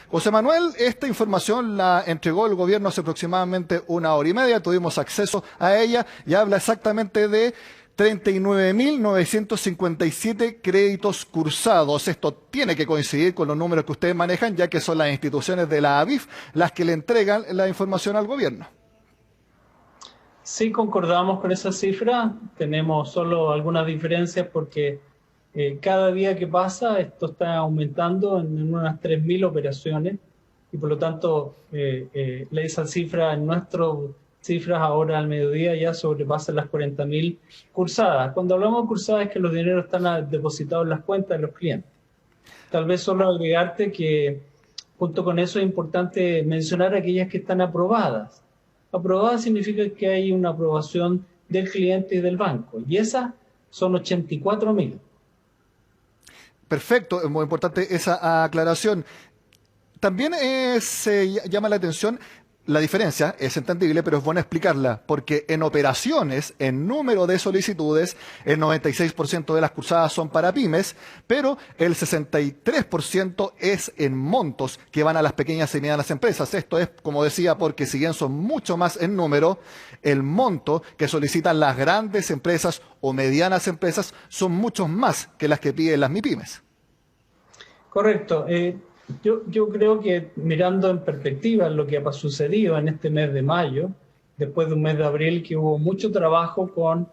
José Manuel, esta información la entregó el gobierno hace aproximadamente 1 hora y media, tuvimos acceso a ella y habla exactamente de 39.957 créditos cursados. Esto tiene que coincidir con los números que ustedes manejan, ya que son las instituciones de la ABIF las que le entregan la información al gobierno. Sí, concordamos con esa cifra. Tenemos solo algunas diferencias porque cada día que pasa esto está aumentando en unas 3.000 operaciones y por lo tanto esa cifra en nuestras cifras ahora al mediodía ya sobrepasa las 40.000 cursadas. Cuando hablamos de cursadas es que los dineros están depositados en las cuentas de los clientes. Tal vez solo agregarte que junto con eso es importante mencionar aquellas que están aprobadas. Aprobada significa que hay una aprobación del cliente y del banco y esas son 84.000. Perfecto, es muy importante esa aclaración. También se llama la atención la diferencia, es entendible, pero es bueno explicarla, porque en operaciones, en número de solicitudes, el 96% de las cursadas son para pymes, pero el 63% es en montos que van a las pequeñas y medianas empresas. Esto es, como decía, porque si bien son mucho más en número, el monto que solicitan las grandes empresas o medianas empresas son muchos más que las que piden las MIPYMES. Correcto. Yo creo que mirando en perspectiva lo que ha sucedido en este mes de mayo, después de un mes de abril que hubo mucho trabajo con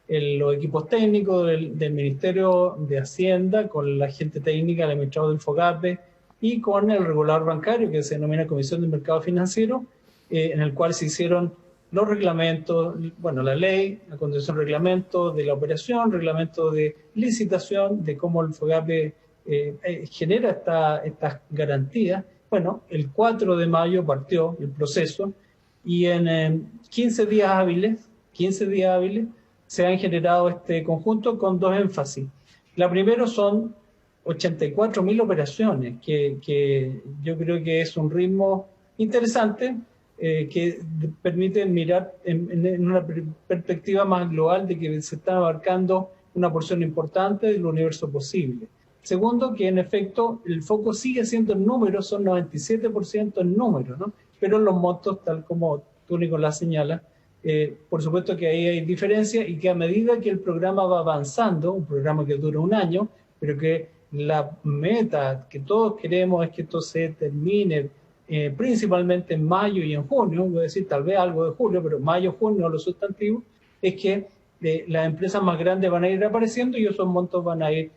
los equipos técnicos del Ministerio de Hacienda, con la gente técnica, el administrador del FOGAPE y con el regulador bancario que se denomina Comisión del Mercado Financiero, en el cual se hicieron los reglamentos, bueno, la ley, la condición de reglamento de la operación, reglamento de licitación, de cómo el FOGAPE genera estas garantías. Bueno, el 4 de mayo partió el proceso y en 15 días hábiles se han generado este conjunto con dos énfasis. La primera son 84.000 operaciones, que yo creo que es un ritmo interesante que permite mirar en una perspectiva más global de que se está abarcando una porción importante del universo posible. Segundo, que en efecto el foco sigue siendo en números, son 97% en números, ¿no? Pero en los montos, tal como tú, Nicolás, señalas, por supuesto que ahí hay diferencia y que a medida que el programa va avanzando, un programa que dura un año, pero que la meta que todos queremos es que esto se termine principalmente en mayo y en junio, voy a decir tal vez algo de julio, pero mayo, junio, los sustantivos, es que las empresas más grandes van a ir apareciendo y esos montos van a ir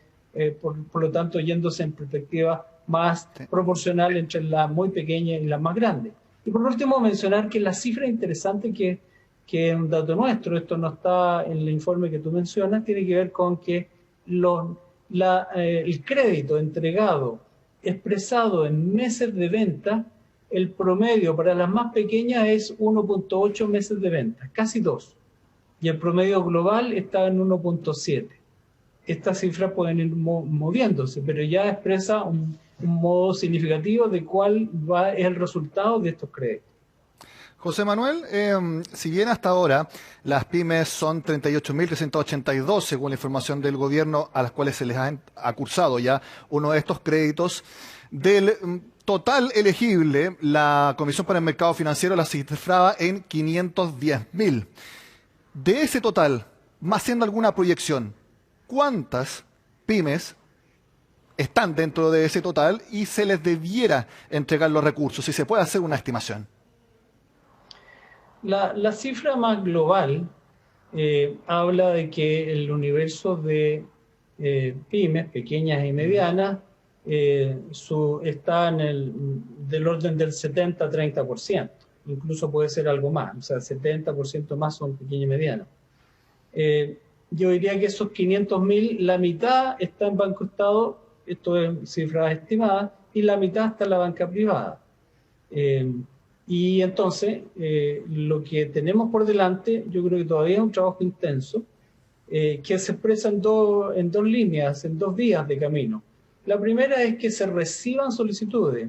por lo tanto, yéndose en perspectiva más proporcional entre las muy pequeñas y las más grandes. Y por último, mencionar que la cifra interesante que es un dato nuestro, esto no está en el informe que tú mencionas, tiene que ver con que el crédito entregado, expresado en meses de venta, el promedio para las más pequeñas es 1.8 meses de venta, casi 2. Y el promedio global está en 1.7. Estas cifras pueden ir moviéndose, pero ya expresa un modo significativo de cuál es el resultado de estos créditos. José Manuel, si bien hasta ahora las pymes son 38.382, según la información del gobierno, a las cuales se les ha cursado ya uno de estos créditos, del total elegible, la Comisión para el Mercado Financiero la cifraba en 510.000. De ese total, más siendo alguna proyección, ¿cuántas pymes están dentro de ese total y se les debiera entregar los recursos? Si se puede hacer una estimación. La cifra más global habla de que el universo de pymes, pequeñas y medianas, está del orden del 70-30%. Incluso puede ser algo más, o sea, 70% más son pequeñas y medianas. Yo diría que esos 500.000, la mitad está en Banco Estado, esto es cifras estimadas, y la mitad está en la banca privada. Y entonces, lo que tenemos por delante, yo creo que todavía es un trabajo intenso, que se expresa en dos líneas, en 2 días de camino. La primera es que se reciban solicitudes.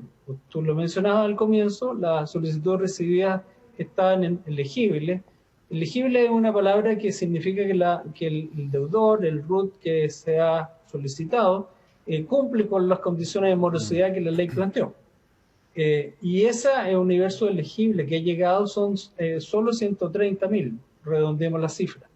Tú lo mencionabas al comienzo, las solicitudes recibidas están elegibles. Elegible es una palabra que significa que el deudor, el RUT que se ha solicitado, cumple con las condiciones de morosidad que la ley planteó. Y ese universo elegible que ha llegado son solo 130.000, redondeemos la cifra.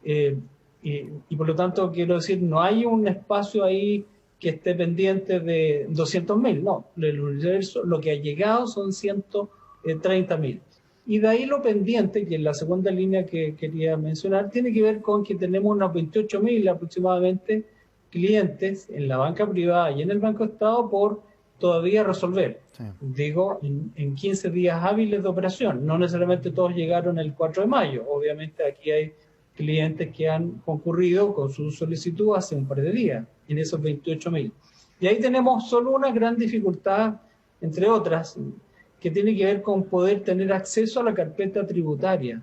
Y por lo tanto, quiero decir, no hay un espacio ahí que esté pendiente de 200.000, no. El universo, lo que ha llegado son 130.000. Y de ahí lo pendiente, que es la segunda línea que quería mencionar, tiene que ver con que tenemos unos 28.000 aproximadamente clientes en la banca privada y en el Banco Estado por todavía resolver. Sí. Digo, en 15 días hábiles de operación. No necesariamente todos llegaron el 4 de mayo. Obviamente aquí hay clientes que han concurrido con su solicitud hace un par de días, en esos 28.000. Y ahí tenemos solo una gran dificultad, entre otras, que tiene que ver con poder tener acceso a la carpeta tributaria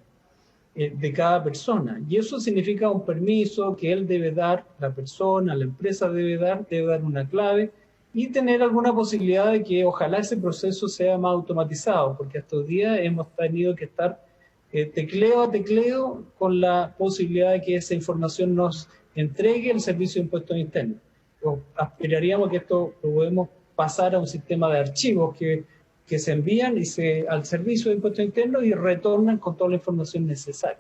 de cada persona. Y eso significa un permiso que él debe dar, la persona, la empresa debe dar una clave y tener alguna posibilidad de que ojalá ese proceso sea más automatizado, porque hasta hoy día hemos tenido que estar tecleo a tecleo con la posibilidad de que esa información nos entregue el Servicio de Impuestos Internos. Esperaríamos que esto lo podemos pasar a un sistema de archivos que se envían al Servicio de Impuestos Internos y retornan con toda la información necesaria.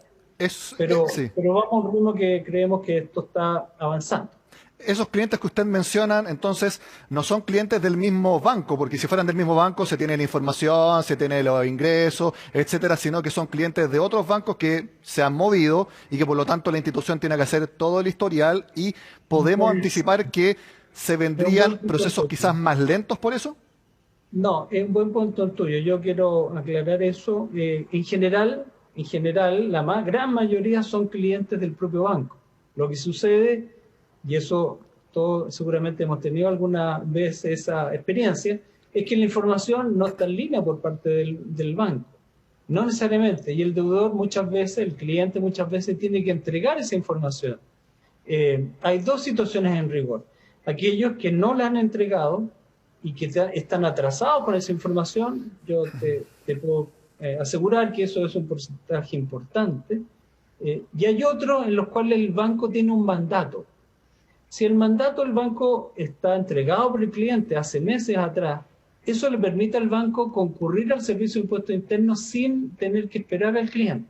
Pero vamos a un rumbo que creemos que esto está avanzando. Esos clientes que usted menciona, entonces, no son clientes del mismo banco, porque si fueran del mismo banco se tiene la información, se tiene los ingresos, etcétera, sino que son clientes de otros bancos que se han movido y que por lo tanto la institución tiene que hacer todo el historial y podemos anticipar que se vendrían procesos quizás más lentos por eso. No, es un buen punto el tuyo. Yo quiero aclarar eso. En general, la gran mayoría son clientes del propio banco. Lo que sucede, y eso todos seguramente hemos tenido alguna vez esa experiencia, es que la información no está en línea por parte del banco. No necesariamente. Y el deudor muchas veces, el cliente muchas veces tiene que entregar esa información. Hay dos situaciones en rigor. Aquellos que no la han entregado y que están atrasados con esa información, yo te puedo asegurar que eso es un porcentaje importante. Y hay otros en los cuales el banco tiene un mandato. Si el mandato del banco está entregado por el cliente hace meses atrás, eso le permite al banco concurrir al Servicio de Impuestos Internos sin tener que esperar al cliente.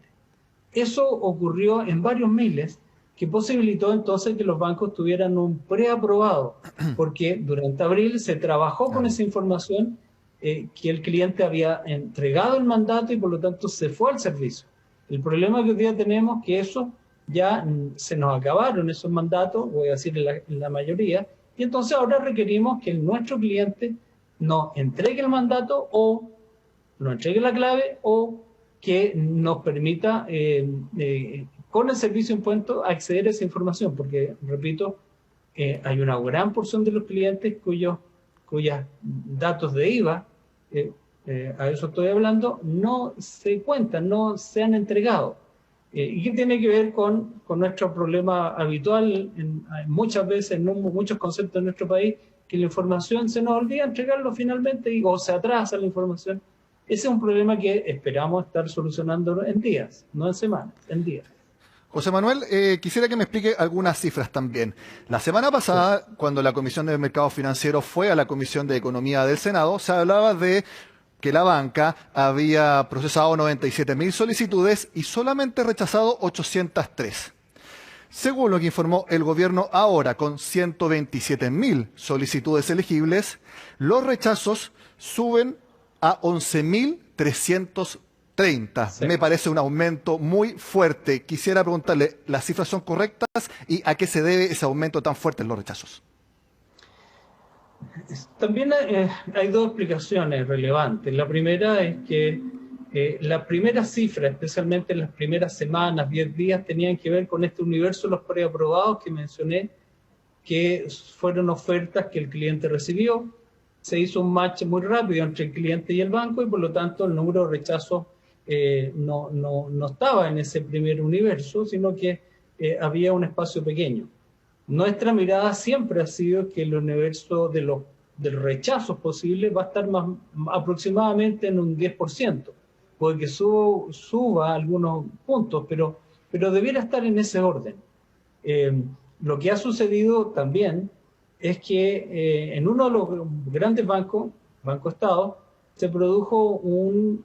Eso ocurrió en varios miles, que posibilitó entonces que los bancos tuvieran un preaprobado, porque durante abril se trabajó con esa información que el cliente había entregado el mandato y por lo tanto se fue al servicio. El problema que hoy día tenemos es que eso ya se nos acabaron esos mandatos, voy a decir en la mayoría, y entonces ahora requerimos que nuestro cliente nos entregue el mandato o nos entregue la clave o que nos permita con el Servicio de Impuestos acceder a esa información, porque, repito, hay una gran porción de los clientes cuyos datos de IVA, a eso estoy hablando, no se cuentan, no se han entregado. ¿Y qué tiene que ver con nuestro problema habitual muchas veces, en muchos conceptos de nuestro país, que la información se nos olvida entregarlo finalmente o se atrasa la información? Ese es un problema que esperamos estar solucionando en días, no en semanas, en días. José Manuel, quisiera que me explique algunas cifras también. La semana pasada, cuando la Comisión de Mercados Financieros fue a la Comisión de Economía del Senado, se hablaba de que la banca había procesado 97.000 solicitudes y solamente rechazado 803. Según lo que informó el gobierno ahora, con 127.000 solicitudes elegibles, los rechazos suben a 11.330. Sí. Me parece un aumento muy fuerte. Quisiera preguntarle, ¿las cifras son correctas y a qué se debe ese aumento tan fuerte en los rechazos? También hay dos explicaciones relevantes. La primera es que la primera cifra, especialmente en las primeras semanas, 10 días, tenían que ver con este universo de los preaprobados que mencioné, que fueron ofertas que el cliente recibió. Se hizo un match muy rápido entre el cliente y el banco y por lo tanto el número de rechazos no estaba en ese primer universo, sino que había un espacio pequeño. Nuestra mirada siempre ha sido que el universo de los rechazos posibles va a estar aproximadamente en un 10%. Puede que suba algunos puntos, pero debiera estar en ese orden. Lo que ha sucedido también es que en uno de los grandes bancos, Banco Estado, se produjo un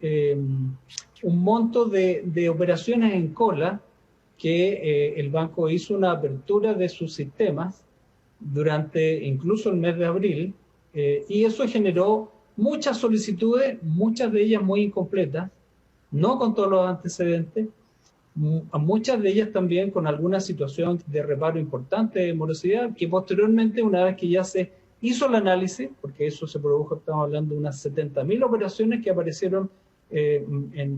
monto de operaciones en cola que el banco hizo una apertura de sus sistemas durante incluso el mes de abril, y eso generó muchas solicitudes, muchas de ellas muy incompletas, no con todos los antecedentes, muchas de ellas también con alguna situación de reparo importante de morosidad, que posteriormente, una vez que ya se hizo el análisis, porque eso se produjo, estamos hablando de unas 70.000 operaciones que aparecieron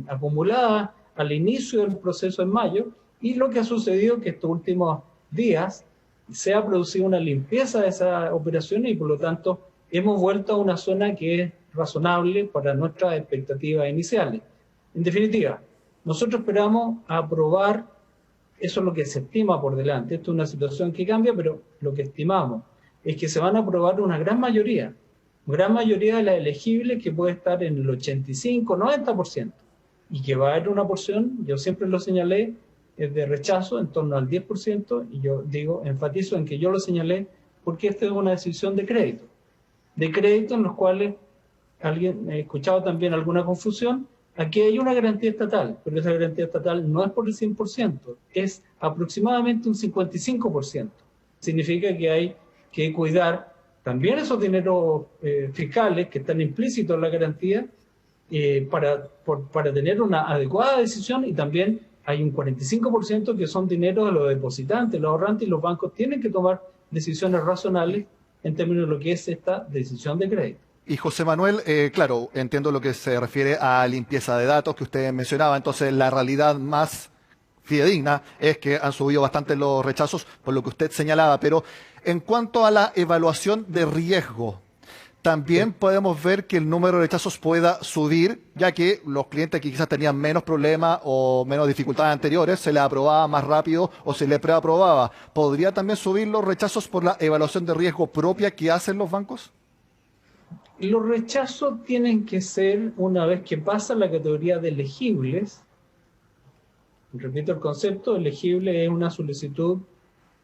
acumuladas al inicio del proceso en mayo, y lo que ha sucedido es que estos últimos días se ha producido una limpieza de esas operaciones y por lo tanto hemos vuelto a una zona que es razonable para nuestras expectativas iniciales. En definitiva, nosotros esperamos aprobar, eso es lo que se estima por delante, esto es una situación que cambia, pero lo que estimamos es que se van a aprobar una gran mayoría de las elegibles, que puede estar en el 85-90%, y que va a haber una porción, yo siempre lo señalé, de rechazo en torno al 10%, y yo digo, enfatizo en que yo lo señalé porque esta es una decisión de crédito en los cuales alguien he escuchado también alguna confusión. Aquí hay una garantía estatal, pero esa garantía estatal no es por el 100%, es aproximadamente un 55%. Significa que hay que cuidar también esos dineros fiscales que están implícitos en la garantía para tener una adecuada decisión, y también hay un 45% que son dineros de los depositantes, los ahorrantes, y los bancos tienen que tomar decisiones razonables en términos de lo que es esta decisión de crédito. Y José Manuel, claro, entiendo lo que se refiere a limpieza de datos que usted mencionaba, entonces la realidad más fidedigna es que han subido bastante los rechazos por lo que usted señalaba, pero en cuanto a la evaluación de riesgo, también podemos ver que el número de rechazos pueda subir, ya que los clientes que quizás tenían menos problemas o menos dificultades anteriores, se les aprobaba más rápido o se les preaprobaba. ¿Podría también subir los rechazos por la evaluación de riesgo propia que hacen los bancos? Los rechazos tienen que ser, una vez que pasa la categoría de elegibles, repito el concepto, elegible es una solicitud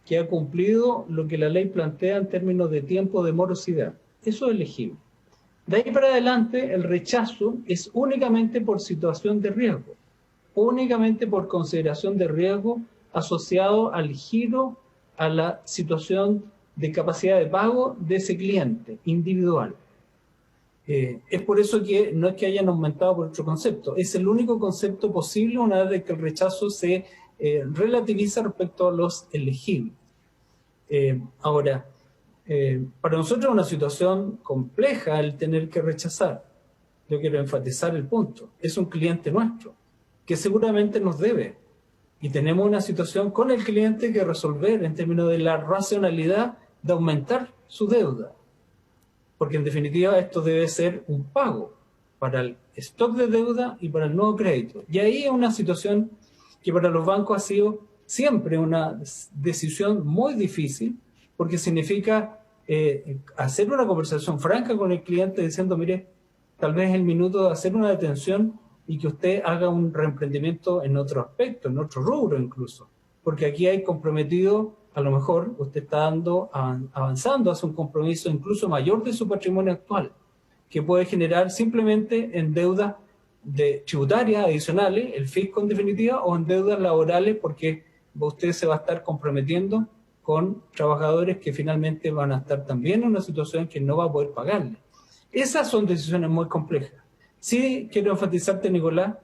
que ha cumplido lo que la ley plantea en términos de tiempo de morosidad. Eso es elegible. De ahí para adelante, el rechazo es únicamente por situación de riesgo, únicamente por consideración de riesgo asociado al giro, a la situación de capacidad de pago de ese cliente individual. Es por eso que no es que hayan aumentado por otro concepto, es el único concepto posible una vez que el rechazo se relativiza respecto a los elegibles. Ahora, para nosotros es una situación compleja el tener que rechazar. Yo quiero enfatizar el punto. Es un cliente nuestro que seguramente nos debe, y tenemos una situación con el cliente que resolver en términos de la racionalidad de aumentar su deuda, porque en definitiva esto debe ser un pago para el stock de deuda y para el nuevo crédito. Y ahí es una situación que para los bancos ha sido siempre una decisión muy difícil, porque significa hacer una conversación franca con el cliente diciendo, mire, tal vez es el minuto de hacer una detención y que usted haga un reemprendimiento en otro aspecto, en otro rubro incluso, porque aquí hay comprometido, a lo mejor usted está avanzando hacia un compromiso incluso mayor de su patrimonio actual, que puede generar simplemente en deudas tributarias adicionales, el fisco en definitiva, o en deudas laborales, porque usted se va a estar comprometiendo con trabajadores que finalmente van a estar también en una situación que no va a poder pagarle. Esas son decisiones muy complejas. Sí quiero enfatizarte, Nicolás,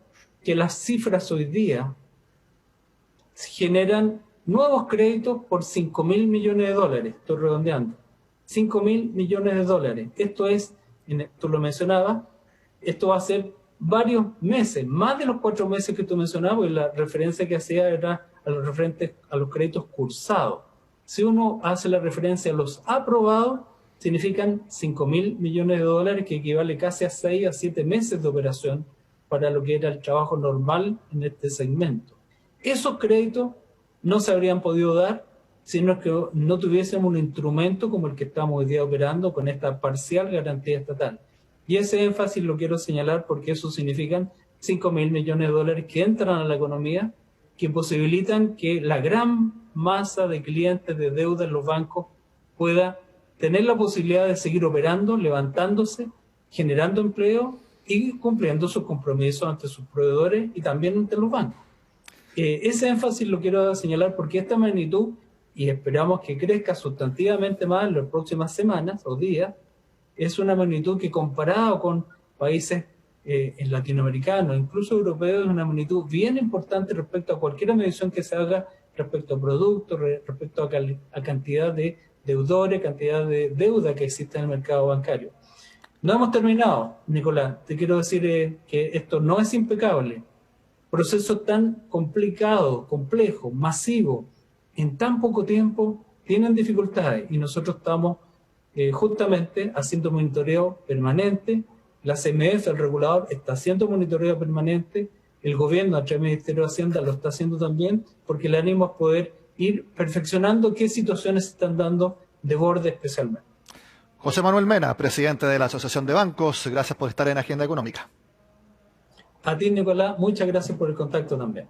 que las cifras hoy día generan nuevos créditos por 5.000 millones de dólares, estoy redondeando, 5.000 millones de dólares. Esto es, tú lo mencionabas, esto va a ser varios meses, más de los 4 meses que tú mencionabas, y la referencia que hacía era a los referentes a los créditos cursados. Si uno hace la referencia a los aprobados, significan 5.000 millones de dólares, que equivale casi a 6 a 7 meses de operación para lo que era el trabajo normal en este segmento. Esos créditos no se habrían podido dar si no tuviésemos un instrumento como el que estamos hoy día operando con esta parcial garantía estatal. Y ese énfasis lo quiero señalar porque eso significan 5.000 millones de dólares que entran a la economía, que posibilitan que la gran masa de clientes de deuda en los bancos pueda tener la posibilidad de seguir operando, levantándose, generando empleo, y cumpliendo sus compromisos ante sus proveedores y también ante los bancos. Ese énfasis lo quiero señalar porque esta magnitud, y esperamos que crezca sustantivamente más en las próximas semanas o días, es una magnitud que comparado con países latinoamericanos, incluso europeos, es una magnitud bien importante respecto a cualquier medición que se haga respecto a productos, respecto a cantidad de deudores, cantidad de deuda que existe en el mercado bancario. No hemos terminado, Nicolás. Te quiero decir que esto no es impecable. Procesos tan complicados, complejos, masivos, en tan poco tiempo, tienen dificultades y nosotros estamos justamente haciendo monitoreo permanente. La CMF, el regulador, está haciendo monitoreo permanente. El gobierno, a través del Ministerio de Hacienda, lo está haciendo también, porque le animo a poder ir perfeccionando qué situaciones se están dando de borde especialmente. José Manuel Mena, presidente de la Asociación de Bancos, gracias por estar en Agenda Económica. A ti, Nicolás, muchas gracias por el contacto también.